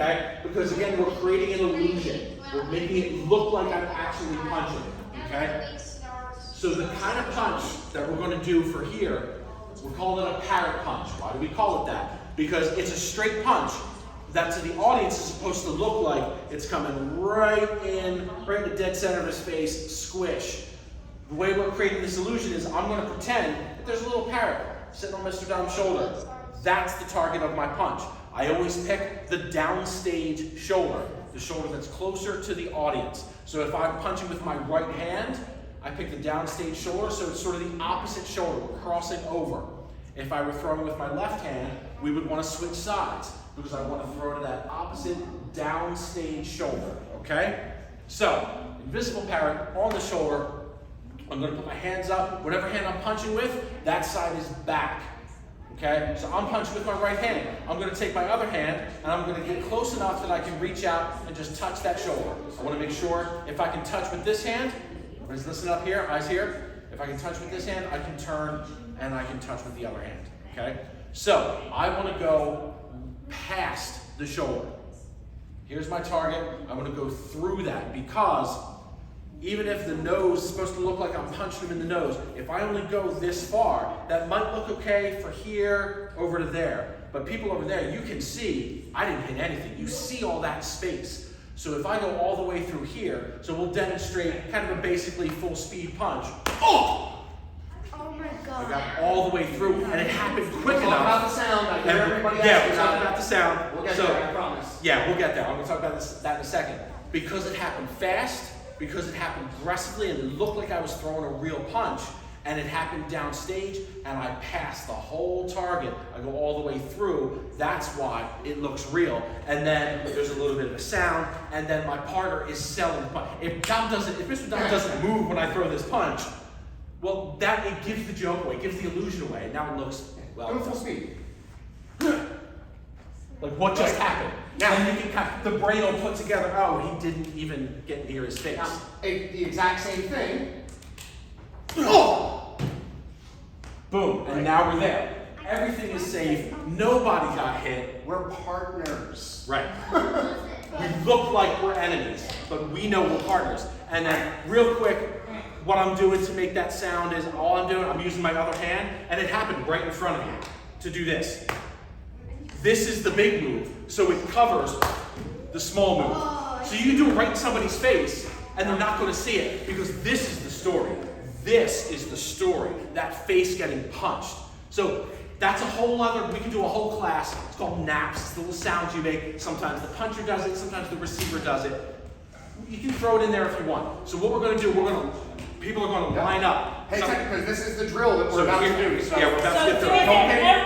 okay? Because again, we're creating an illusion. We're making it look like I'm actually punching, okay? So the kind of punch that we're going to do for here, we're calling it a parrot punch. Why do we call it that? Because it's a straight punch that to the audience is supposed to look like it's coming right in the dead center of his face, squish. The way we're creating this illusion is I'm going to pretend that there's a little parrot sitting on Mr. Dom's shoulder. That's the target of my punch. I always pick the downstage shoulder, the shoulder that's closer to the audience. So if I'm punching with my right hand, I pick the downstage shoulder, so it's sort of the opposite shoulder. We're crossing over. If I were throwing with my left hand, we would want to switch sides because I want to throw to that opposite downstage shoulder, okay? So, invisible parrot on the shoulder. I'm going to put my hands up. Whatever hand I'm punching with, that side is back. Okay? So I'm punching with my right hand. I'm going to take my other hand and I'm going to get close enough that I can reach out and just touch that shoulder. I want to make sure if I can touch with this hand, everybody's listen up here, eyes here. If I can touch with this hand, I can turn and I can touch with the other hand. Okay? So I want to go past the shoulder. Here's my target. I want to go through that because even if the nose is supposed to look like I'm punching him in the nose, if I only go this far, that might look okay for here over to there. But people over there, you can see, I didn't hit anything. You see all that space. So if I go all the way through here, so we'll demonstrate kind of a basically full speed punch. Oh! Oh my God. I got all the way through, and it happened quick enough. We'll talk about the sound. I hear everybody Yeah, asking we'll talk about the sound. We'll get there, I promise. Yeah, we'll get there. I'm going to talk about that in a second. Because it happened fast, because it happened aggressively, and it looked like I was throwing a real punch, and it happened downstage, and I passed the whole target. I go all the way through. That's why it looks real. And then there's a little bit of a sound, and then my partner is selling the punch. If Mr. Dom doesn't move when I throw this punch, well, that it gives the joke away, it gives the illusion away, and now it looks, well, Go full speed. like what just happened? Now you can the brain will put together, oh, he didn't even get near his face. Now, the exact same thing. Oh! Boom, and now we're there. Everything is safe, nobody got hit. We're partners. Right. We look like we're enemies, but we know we're partners. And then real quick, what I'm doing to make that sound is all I'm using my other hand, and it happened right in front of me to do this. This is the big move, so it covers the small move. So you can do it right in somebody's face, and they're not going to see it, because this is the story. This is the story, that face getting punched. So that's a whole other, we can do a whole class. It's called naps. It's the little sounds you make. Sometimes the puncher does it, sometimes the receiver does it. You can throw it in there if you want. So what we're going to do, people are going to line up. Hey, because this is the drill that we're So about here- to do. So yeah, we're about to get through it. Dan,